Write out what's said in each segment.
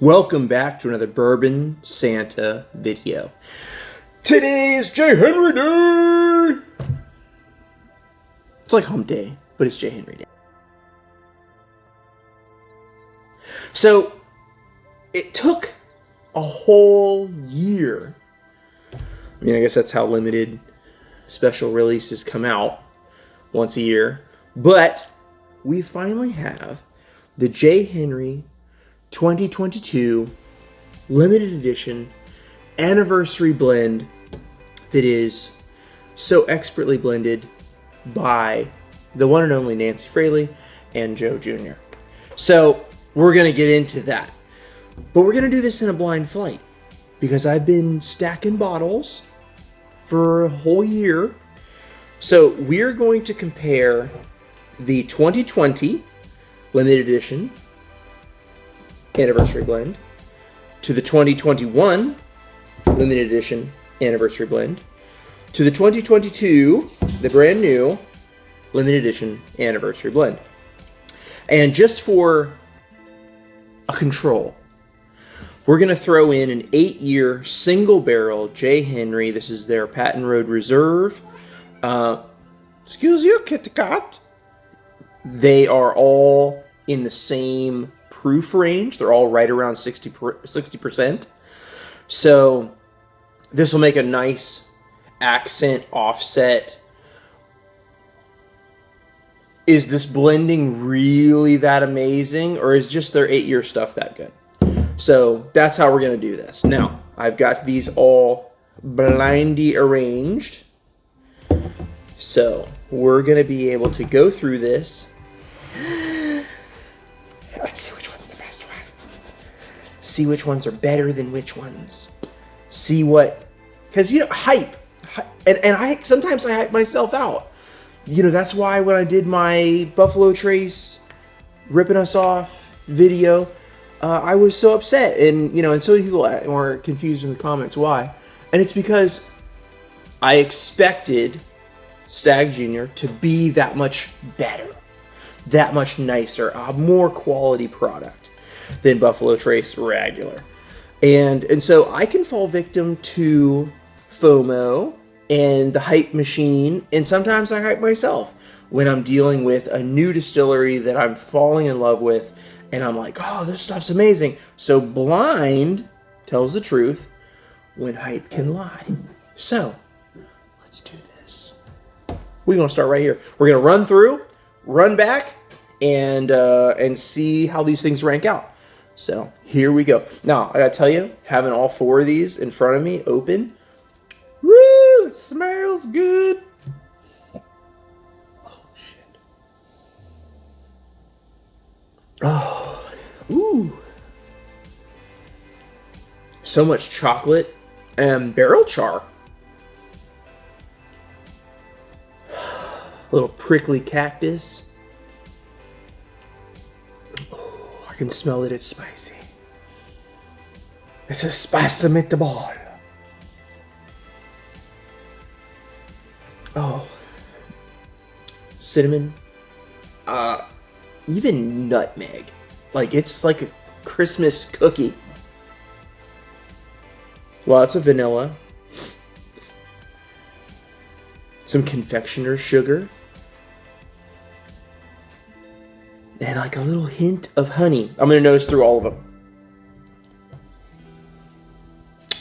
Welcome back to another Bourbon Santa video. Today is J. Henry Day! It's like hump day, but it's J. Henry Day. So, it took a whole year. I mean, I guess that's how limited special releases come out, once a year. But we finally have the J. Henry 2022 limited edition anniversary blend that is so expertly blended by the one and only Nancy Fraley and Joe Jr. So we're going to get into that. But we're going to do this in a blind flight because I've been stacking bottles for a whole year. So we're going to compare the 2020 limited edition anniversary blend to the 2021 limited edition anniversary blend to the 2022, the brand new limited edition anniversary blend. And just for a control, we're going to throw in an 8-year single barrel J. Henry. This is their Patton Road Reserve. Excuse you, Kitty Cat. They are all in the same proof range. They're all right around 60%. So this will make a nice accent offset. Is this blending really that amazing, or is just their 8-year stuff that good? So that's how we're going to do this. Now, I've got these all blindy arranged. So we're going to be able to go through this. Let's see which one's the best one. See which ones are better than which ones. See what... Because, hype. And I sometimes I hype myself out. That's why when I did my Buffalo Trace ripping us off video, I was so upset. And so many people were confused in the comments why. And it's because I expected Stagg Jr. to be that much better, that much nicer, a more quality product than Buffalo Trace regular. And so I can fall victim to FOMO and the hype machine, and sometimes I hype myself when I'm dealing with a new distillery that I'm falling in love with, and I'm like, oh, this stuff's amazing. So blind tells the truth when hype can lie. So let's do this. We're going to start right here. We're going to run through, run back, and see how these things rank out. So here we go. Now, I got to tell you, having all 4 of these in front of me open, woo, it smells good. Oh, shit. Oh, ooh. So much chocolate and barrel char. A little prickly cactus. Oh, I can smell that it's spicy. It's a spicy meatball. Oh. Cinnamon. Even nutmeg. Like, it's like a Christmas cookie. Lots of vanilla. Some confectioner's sugar. And like a little hint of honey. I'm going to nose through all of them.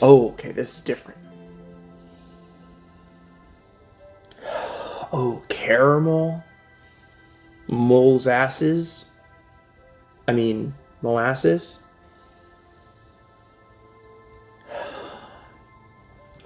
Oh, okay, this is different. Oh, caramel. Molasses.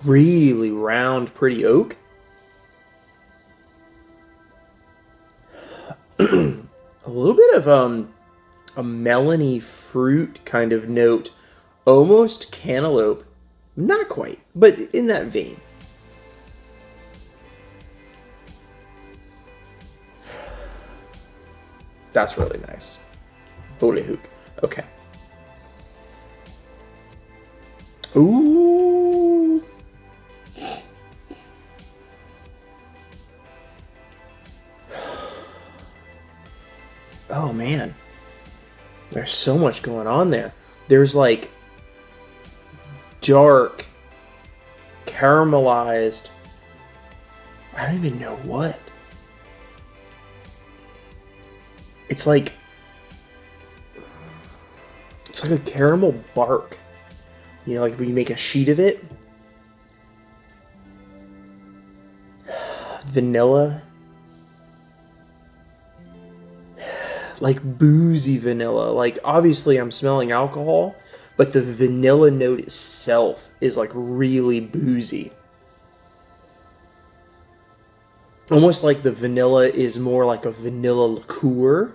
Really round, pretty oak. A little bit of a melony fruit kind of note. Almost cantaloupe. Not quite, but in that vein. That's really nice. Holy hook. Okay. Ooh. Oh, man. There's so much going on there. There's like dark, caramelized, I don't even know what. It's like a caramel bark. You know, like when you make a sheet of it. Vanilla. Like boozy vanilla. Like obviously I'm smelling alcohol, but the vanilla note itself is like really boozy. Almost like the vanilla is more like a vanilla liqueur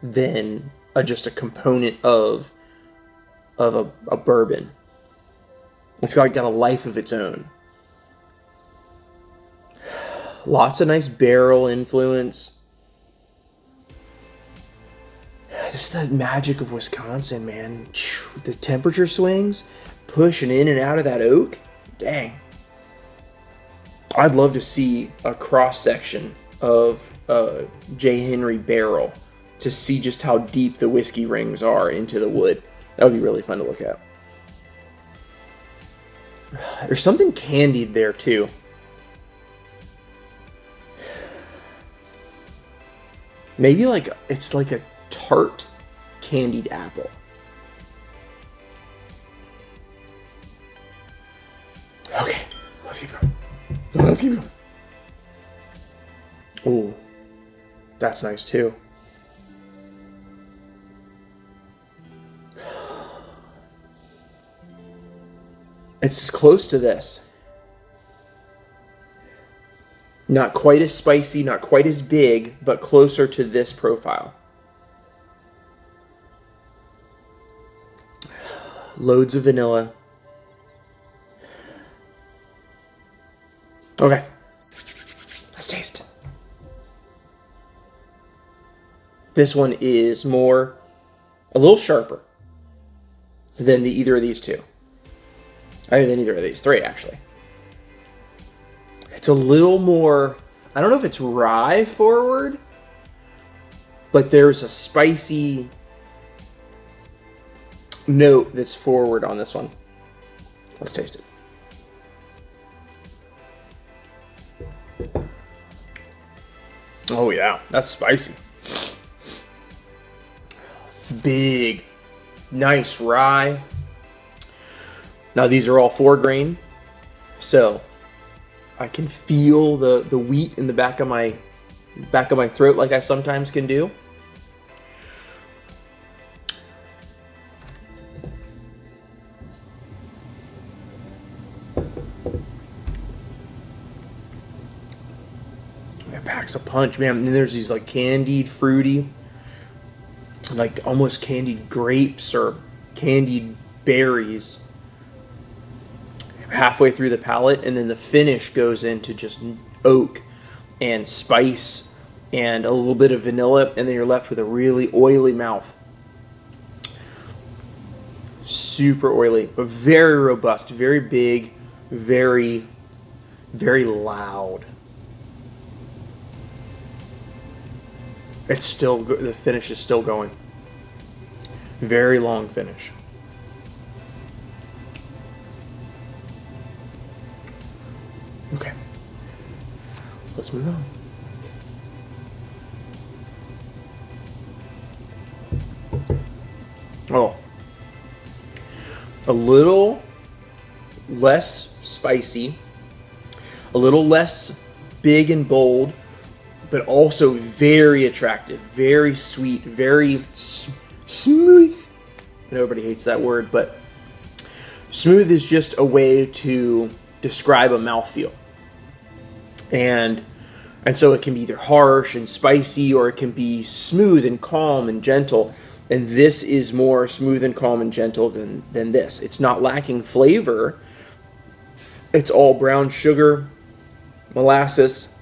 than just a component of a bourbon. It's got a life of its own. Lots of nice barrel influence. It's the magic of Wisconsin, man. The temperature swings, pushing in and out of that oak. Dang. I'd love to see a cross section of a J. Henry barrel to see just how deep the whiskey rings are into the wood. That would be really fun to look at. There's something candied there too. Maybe like it's like a tart candied apple. Okay, let's keep going. Let's keep going. Ooh, that's nice too. It's close to this. Not quite as spicy, not quite as big, but closer to this profile. Loads of vanilla. Okay. Let's taste. This one is a little sharper than either of these two. Other than either of these three, actually. It's a little more, I don't know if it's rye forward, but there's a spicy note that's forward on this one. Let's taste it. Oh yeah, that's spicy. Big, nice rye. Now these are all 4 grain, so I can feel the wheat in the back of my throat like I sometimes can do. It packs a punch, man. And then there's these like candied, fruity, like almost candied grapes or candied berries halfway through the palate, and then the finish goes into just oak and spice and a little bit of vanilla, and then you're left with a really oily mouth. Super oily, but very robust, very big, very, very loud. It's still, the finish is still going. Very long finish. Okay, let's move on. Oh, a little less spicy, a little less big and bold, but also very attractive, very sweet, very smooth. I know everybody hates that word, but smooth is just a way to describe a mouthfeel. And so it can be either harsh and spicy, or it can be smooth and calm and gentle. And this is more smooth and calm and gentle than this. It's not lacking flavor. It's all brown sugar, molasses,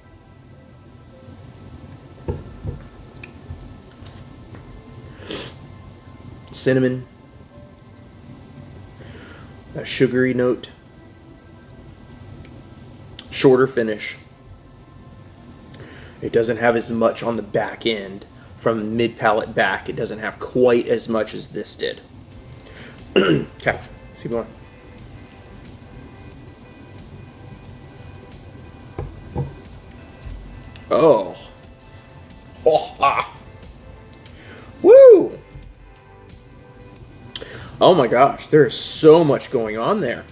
cinnamon, a sugary note, shorter finish. It doesn't have as much on the back end from mid palate back. It doesn't have quite as much as this did. Okay, let's keep going. Oh. Oh, ah. Woo! Oh my gosh, there is so much going on there.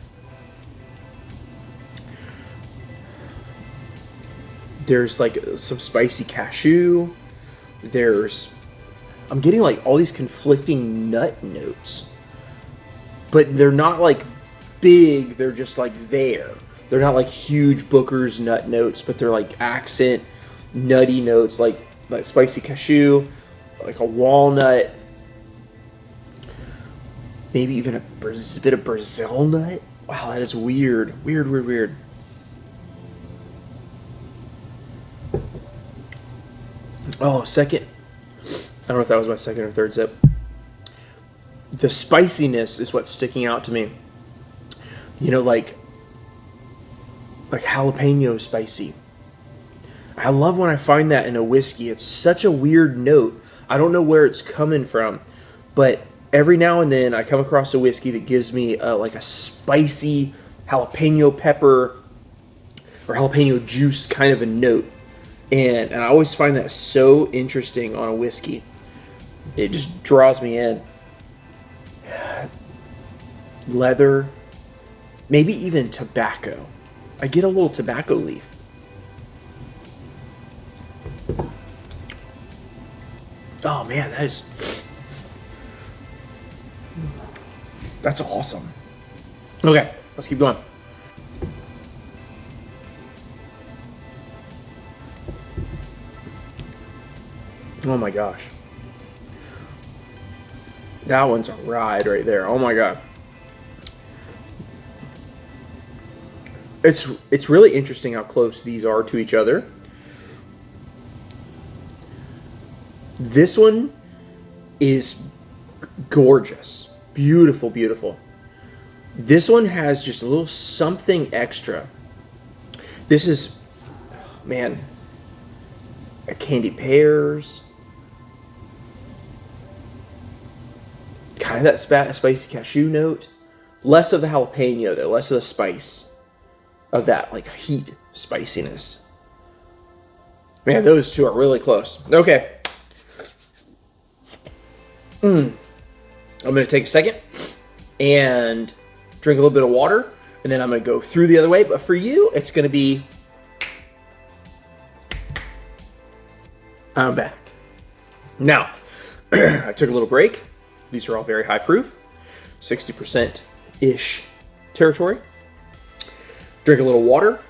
There's like some spicy cashew. I'm getting like all these conflicting nut notes. But they're not like big, they're just like there. They're not like huge Booker's nut notes, but they're like accent nutty notes, like spicy cashew, like a walnut, maybe even a bit of Brazil nut. Wow, that is weird. Weird. Oh, second. I don't know if that was my second or third sip. The spiciness is what's sticking out to me. You know, like jalapeno spicy. I love when I find that in a whiskey. It's such a weird note. I don't know where it's coming from, but every now and then I come across a whiskey that gives me like a spicy jalapeno pepper or jalapeno juice kind of a note. And I always find that so interesting on a whiskey. It just draws me in. Leather, maybe even tobacco. I get a little tobacco leaf. Oh man, that's awesome. Okay, let's keep going. Oh my gosh. That one's a ride right there. Oh my god. It's really interesting how close these are to each other. This one is gorgeous. Beautiful. This one has just a little something extra. This is, man, a candied pears. Kind of that spicy cashew note. Less of the jalapeno though, less of the spice of that like heat spiciness. Man, those two are really close. Okay. I'm going to take a second and drink a little bit of water, and then I'm going to go through the other way. But for you, it's going to be... I'm back. Now, I took a little break. These are all very high proof, 60%-ish territory. Drink a little water,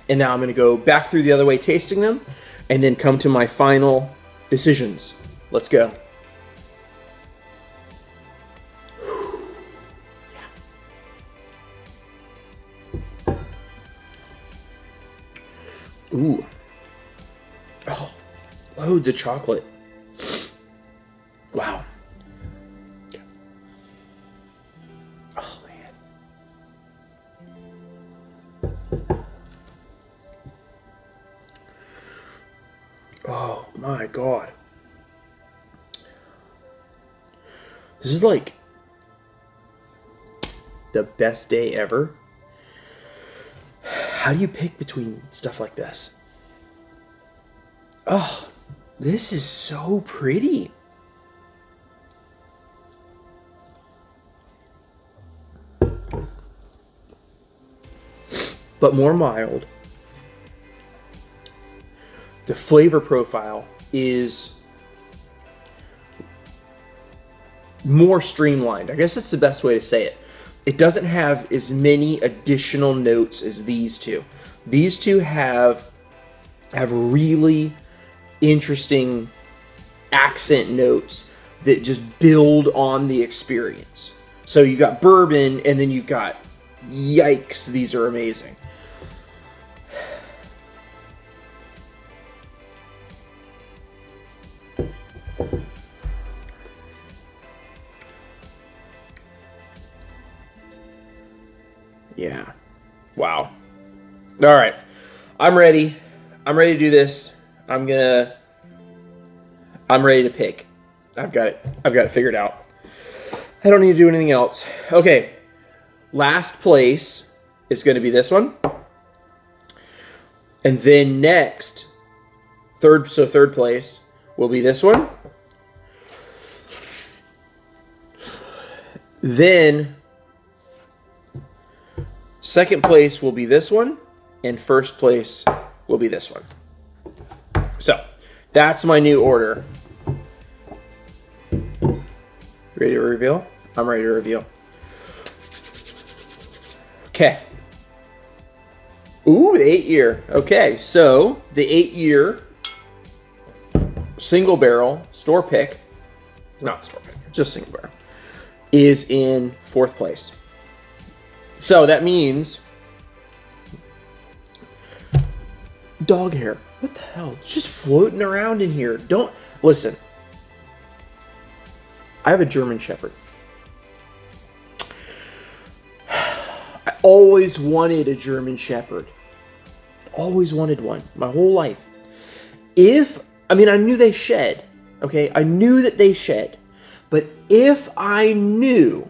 and now I'm going to go back through the other way tasting them, and then come to my final decisions. Let's go. Ooh. Oh, loads of chocolate. Wow. Oh, man. Oh, my God. This is like the best day ever. How do you pick between stuff like this? Oh, this is so pretty. But more mild. The flavor profile is more streamlined. I guess that's the best way to say it. It doesn't have as many additional notes as these two. These two have really interesting accent notes that just build on the experience. So you got bourbon, and then you've got, yikes, these are amazing. Yeah. Wow. All right. I'm ready. I'm ready to do this. I'm ready to pick. I've got it figured out. I don't need to do anything else. Okay, last place is going to be this one. And then next, third place will be this one. Then second place will be this one, and first place will be this one. So that's my new order. Ready to reveal? I'm ready to reveal. Okay. Ooh, the 8-year. Okay, so the 8-year single barrel store pick, not store pick, just single barrel, is in 4th place. So that means dog hair. What the hell? It's just floating around in here. Don't listen. I have a German Shepherd. I always wanted a German Shepherd. Always wanted one my whole life. I knew they shed. Okay, I knew that they shed. But if I knew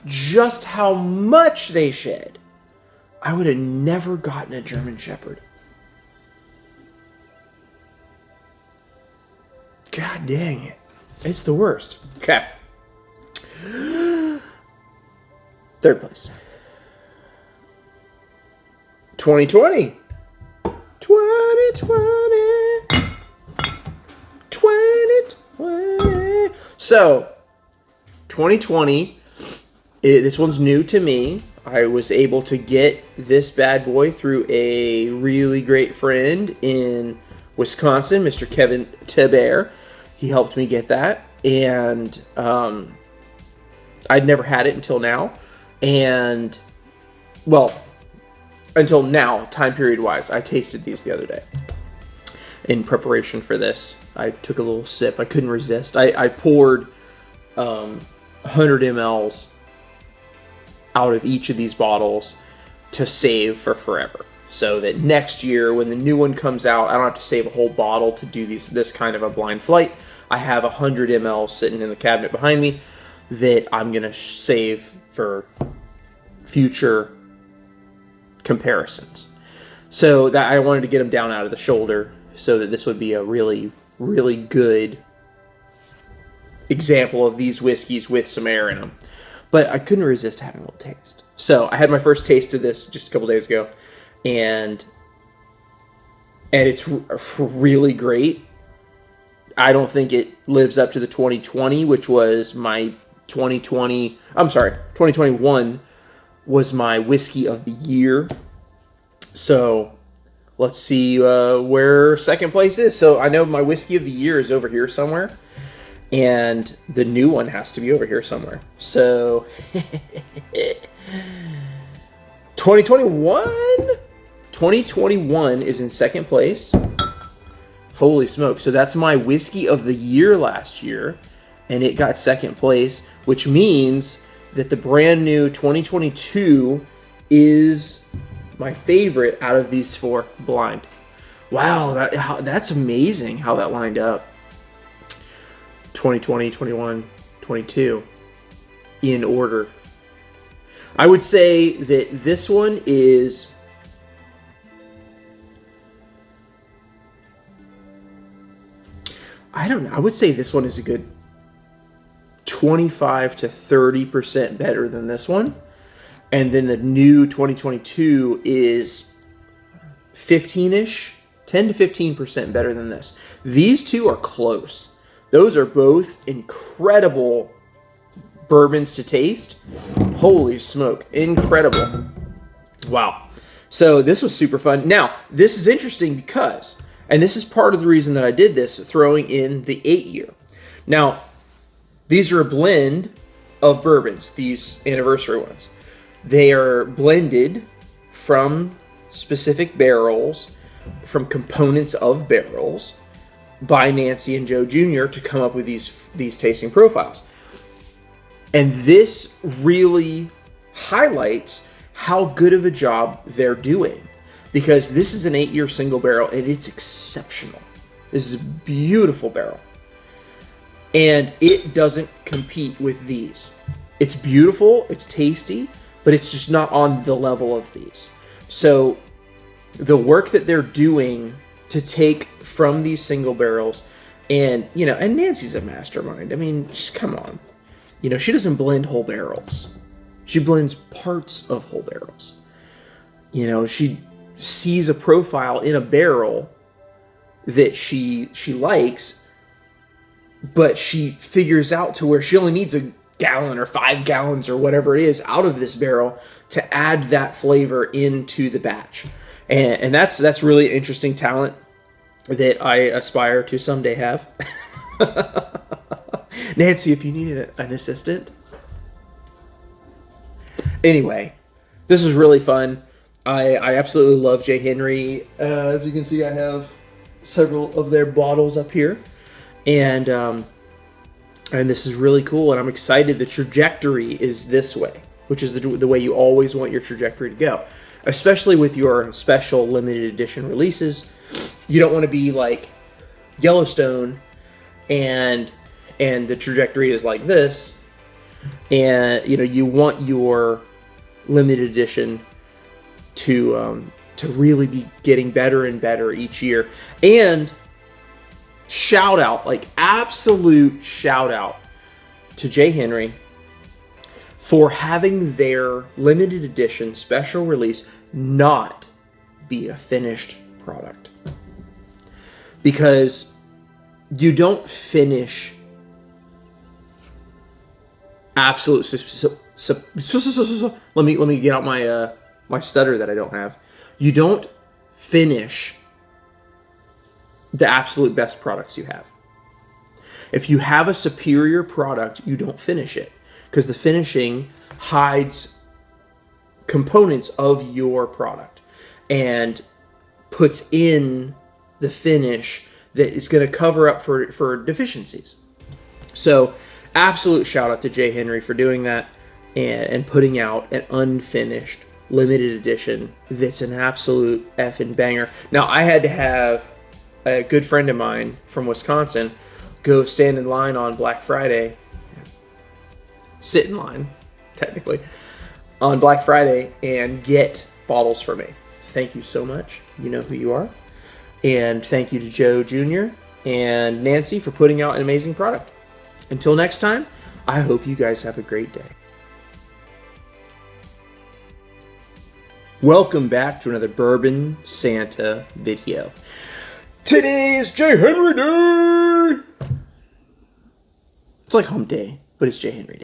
just how much they shed, I would have never gotten a German Shepherd. God dang it. It's the worst. Okay. 3rd place. 2020. 2020. So, 2020, this one's new to me. I was able to get this bad boy through a really great friend in Wisconsin, Mr. Kevin Teber. He helped me get that, and I'd never had it until now. And, well, until now, time period-wise. I tasted these the other day in preparation for this. I took a little sip. I couldn't resist. I poured 100 mLs out of each of these bottles to save for forever. So that next year, when the new one comes out, I don't have to save a whole bottle to do this kind of a blind flight. I have 100 mL sitting in the cabinet behind me that I'm going to save for future comparisons. So that I wanted to get them down out of the shoulder so that this would be a really, really good example of these whiskeys with some air in them. But I couldn't resist having a little taste. So I had my first taste of this just a couple days ago, and it's really great. I don't think it lives up to the 2020, which was my 2021 was my whiskey of the year. So let's see where second place is. So I know my whiskey of the year is over here somewhere, and the new one has to be over here somewhere. So 2021 is in second place. Holy smoke. So that's my whiskey of the year last year, and it got second place, which means that the brand new 2022 is my favorite out of these 4 blind. Wow, that's amazing how that lined up. 2020, 21, 22 in order. I would say that this one is I don't know. I would say this one is a good 25 to 30% better than this one. And then the new 2022 is 15-ish, 10 to 15% better than this. These two are close. Those are both incredible bourbons to taste. Holy smoke. Incredible. Wow. So this was super fun. Now, this is interesting because, and this is part of the reason that I did this, throwing in the 8-year. Now, these are a blend of bourbons, these anniversary ones. They are blended from specific barrels, from components of barrels, by Nancy and Joe Jr. to come up with these tasting profiles. And this really highlights how good of a job they're doing, because this is an 8-year single barrel and it's exceptional. This is a beautiful barrel. And it doesn't compete with these. It's beautiful, it's tasty, but it's just not on the level of these. So the work that they're doing to take from these single barrels, and and Nancy's a mastermind. I mean, come on. She doesn't blend whole barrels. She blends parts of whole barrels. She sees a profile in a barrel that she likes, but she figures out to where she only needs a gallon or 5 gallons or whatever it is out of this barrel to add that flavor into the batch. And that's really interesting talent that I aspire to someday have. Nancy, if you need an assistant. Anyway, this was really fun. I absolutely love J. Henry. As you can see, I have several of their bottles up here. And this is really cool. And I'm excited the trajectory is this way, which is the way you always want your trajectory to go. Especially with your special limited edition releases. You don't want to be like Yellowstone and the trajectory is like this. And you want your limited edition to really be getting better and better each year. And shout out, like absolute shout out to J. Henry for having their limited edition special release not be a finished product. Because you don't finish absolute. Let me get out my stutter that I don't have. You don't finish the absolute best products you have. If you have a superior product, you don't finish it, because the finishing hides components of your product and puts in the finish that is going to cover up for deficiencies. So absolute shout out to J. Henry for doing that and putting out an unfinished limited edition that's an absolute effing banger. Now, I had to have a good friend of mine from Wisconsin go stand in line on Black Friday, sit in line, technically, on Black Friday and get bottles for me. Thank you so much. You know who you are. And thank you to Joe Jr. and Nancy for putting out an amazing product. Until next time, I hope you guys have a great day. Welcome back to another Bourbon Santa video. Today is J. Henry Day! It's like hump day, but it's J. Henry Day.